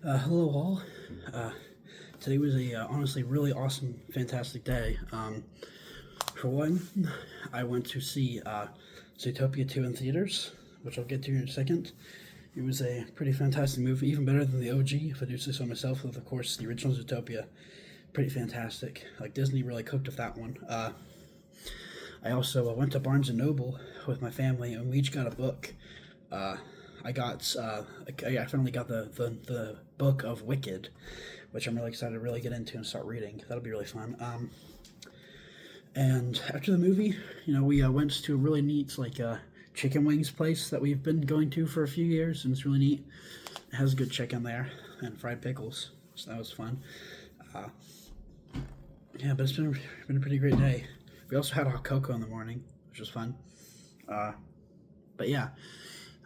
Hello all. Uh, Today was a honestly really awesome, fantastic day. For one, I went to see Zootopia 2 in theaters, which I'll get to in a second. It was a pretty fantastic movie, even better than the OG, if I do say so myself, with, of course, the original Zootopia. Pretty fantastic. Like, Disney really cooked with that one. I also went to Barnes& and Noble with my family, and we each got a book. Uh, I finally got the book of Wicked, which I'm really excited to really get into and start reading. That'll be really fun. And after the movie, we went to a really neat chicken wings place that we've been going to for a few years, and it's really neat. It has good chicken there and fried pickles, so that was fun. Uh, yeah, but it's been a pretty great day. We also had hot cocoa in the morning, which was fun. Uh, but yeah,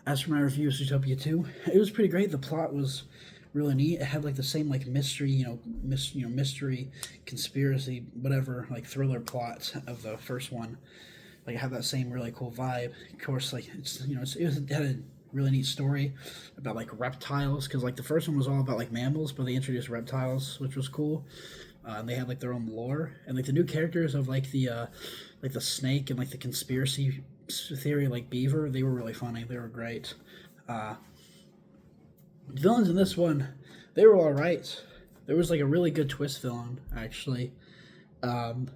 as for my review of Zootopia 2, it was pretty great. The plot was really neat. It had like the same like mystery, mystery, conspiracy, whatever, like thriller plot of the first one. Like it had that same really cool vibe. Of course, like it had a really neat story about like reptiles because like the first one was all about like mammals, but they introduced reptiles, which was cool. And they had like their own lore and like the new characters of like the snake and like the conspiracy theory like beaver. They were really funny. They were great. Uh, the villains in this one, they were all right. There was like a really good twist villain actually. Um,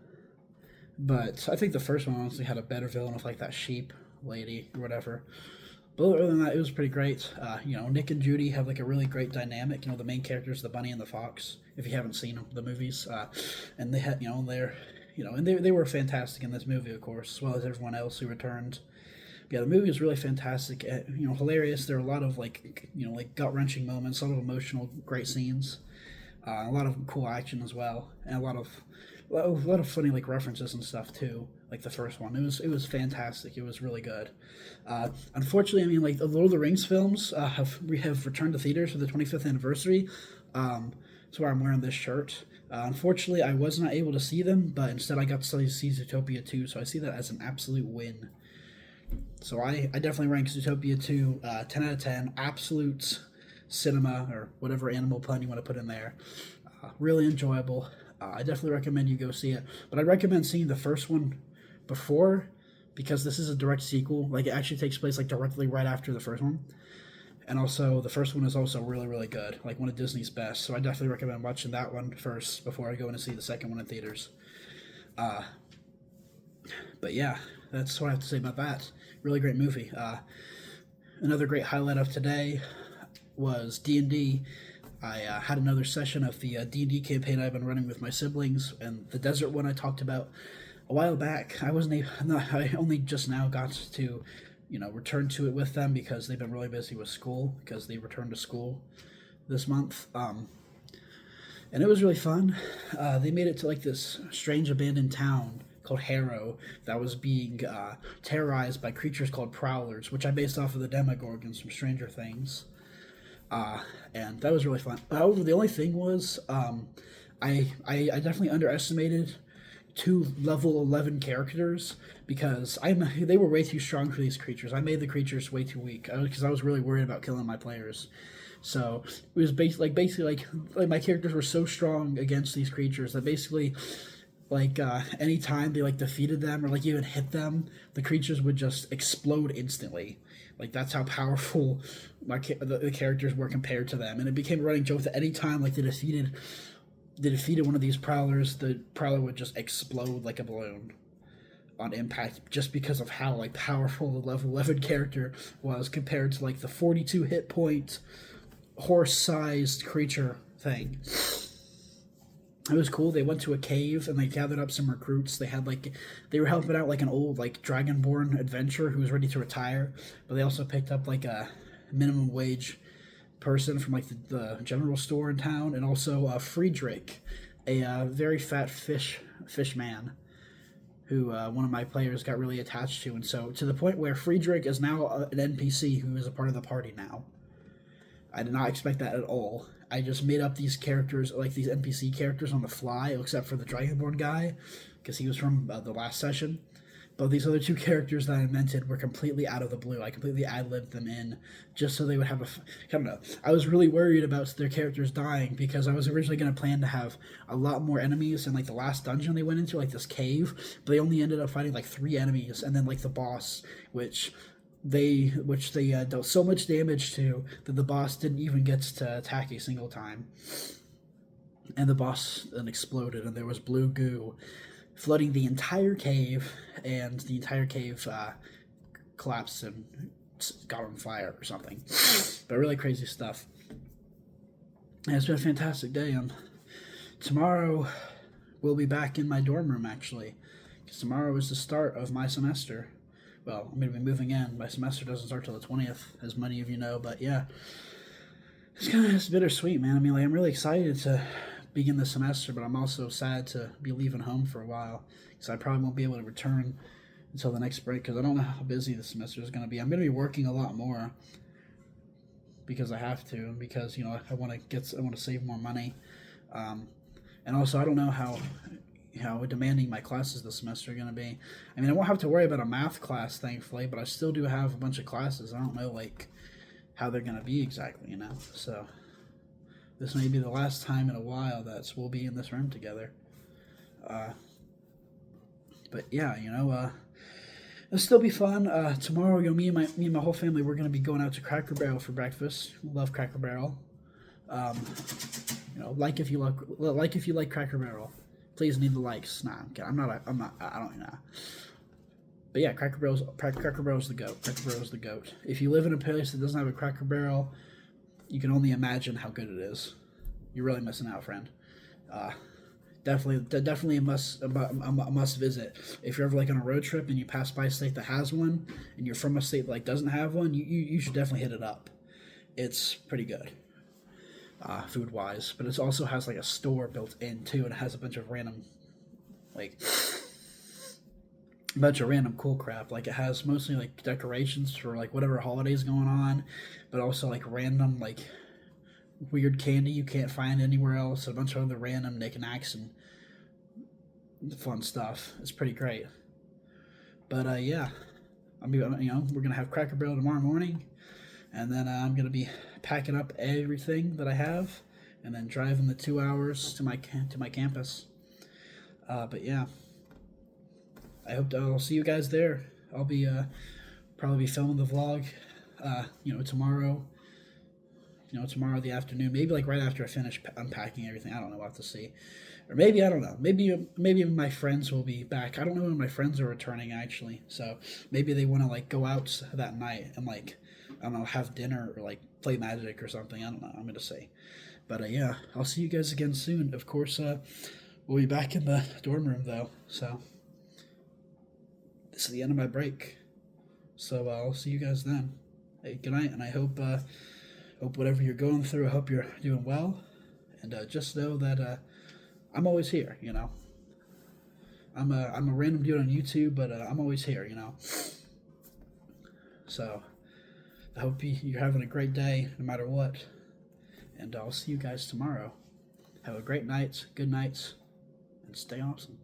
but I think the first one honestly had a better villain with like that sheep lady or whatever. But other than that, it was pretty great. Nick and Judy have like a really great dynamic. The main characters, the bunny and the fox. If you haven't seen them, the movies, and they had, and they were fantastic in this movie, of course, as well as everyone else who returned. Yeah, the movie was really fantastic. Hilarious. There are a lot of like gut wrenching moments, a lot of emotional, great scenes, a lot of cool action as well, and a lot of funny like references and stuff too. Like the first one, it was fantastic. It was really good. Unfortunately, I mean, like the Lord of the Rings films have returned to theaters for the 25th anniversary. That's why I'm wearing this shirt. Unfortunately, I was not able to see them, but instead I got to see Zootopia 2, so I see that as an absolute win. So I definitely rank Zootopia 2 10 out of 10. Absolute cinema, or whatever animal pun you want to put in there. Really enjoyable. I definitely recommend you go see it. But I recommend seeing the first one before, because this is a direct sequel. Like, it actually takes place like directly right after the first one. And also, the first one is also really, really good. Like, one of Disney's best. So I definitely recommend watching that one first before I go in to see the second one in theaters. Uh, but yeah, that's what I have to say about that. Really great movie. Another great highlight of today was D&D. I had another session of the D&D campaign I've been running with my siblings, and the desert one I talked about a while back. I wasn't able, no, I only just now got to, return to it with them because they've been really busy with school because they returned to school this month. And it was really fun. They made it to like this strange abandoned town called Harrow that was being terrorized by creatures called prowlers, which I based off of the Demogorgons from Stranger Things. And that was really fun. However, the only thing was, I definitely underestimated two level 11 characters because they were way too strong for these creatures. I made the creatures way too weak because I was really worried about killing my players. So it was basically like my characters were so strong against these creatures that basically anytime they like defeated them or like even hit them, the creatures would just explode instantly. Like that's how powerful the characters were compared to them, and it became a running joke that any time like they defeated one of these prowlers, the prowler would just explode like a balloon on impact, just because of how like powerful the level 11 character was compared to like the 42 hit point horse-sized creature thing. It was cool. They went to a cave and they gathered up some recruits. They were helping out like an old like dragonborn adventurer who was ready to retire, but they also picked up like a minimum wage person from like the general store in town, and also Friedrich, a very fat fish man who one of my players got really attached to, and so to the point where Friedrich is now an NPC who is a part of the party now. I did not expect that at all. I just made up these characters, like these NPC characters, on the fly, except for the Dragonborn guy, because he was from the last session. But these other two characters that I invented were completely out of the blue. I completely ad-libbed them in just so they would have I don't know. I was really worried about their characters dying because I was originally going to plan to have a lot more enemies in like the last dungeon they went into, like this cave. But they only ended up fighting like 3 enemies and then like the boss, which they dealt so much damage to that the boss didn't even get to attack a single time. And the boss then exploded and there was blue goo flooding the entire cave, and the entire cave collapsed and got on fire or something. But really crazy stuff. And it's been a fantastic day. Tomorrow we'll be back in my dorm room, actually, because tomorrow is the start of my semester. Well, I'm going to be moving in. My semester doesn't start till the 20th, as many of you know, but yeah. It's bittersweet, man. I mean, like, I'm really excited to begin the semester, but I'm also sad to be leaving home for a while because I probably won't be able to return until the next break because I don't know how busy the semester is going to be. I'm going to be working a lot more because I have to, and because I want to save more money, and also I don't know how demanding my classes this semester are going to be. I mean, I won't have to worry about a math class, thankfully, but I still do have a bunch of classes. I don't know like how they're going to be exactly, so. This may be the last time in a while that we'll be in this room together. But yeah, it'll still be fun. Tomorrow, me and my whole family, we're gonna be going out to Cracker Barrel for breakfast. Love Cracker Barrel. Like if you like Cracker Barrel, please need the likes. Nah, I'm not. I don't know. But yeah, Cracker Barrel's the goat. Cracker Barrel's the goat. If you live in a place that doesn't have a Cracker Barrel, you can only imagine how good it is. You're really missing out, friend. Definitely a must visit. If you're ever like on a road trip and you pass by a state that has one, and you're from a state that like doesn't have one, you should definitely hit it up. It's pretty good, food wise. But it also has like a store built in too, and it has a bunch of random cool crap. Like it has mostly like decorations for like whatever holidays going on, but also like random like weird candy you can't find anywhere else. A bunch of other random knickknacks and fun stuff. It's pretty great. But yeah, we're gonna have Cracker Barrel tomorrow morning, and then I'm gonna be packing up everything that I have, and then driving the 2 hours to my campus. But yeah. I hope I'll see you guys there. I'll be probably be filming the vlog, tomorrow. Tomorrow the afternoon, maybe like right after I finish unpacking everything. I don't know. We'll have to see, or maybe I don't know. Maybe my friends will be back. I don't know when my friends are returning actually. So maybe they want to like go out that night and like I don't know, have dinner or like play Magic or something. I don't know. I'm gonna say, but yeah, I'll see you guys again soon. Of course, we'll be back in the dorm room though. So. This is the end of my break, so I'll see you guys then. Hey, good night, and I hope whatever you're going through, I hope you're doing well, and just know that I'm always here. I'm a random dude on YouTube, but I'm always here. So I hope you're having a great day, no matter what, and I'll see you guys tomorrow. Have a great night, good nights, and stay awesome.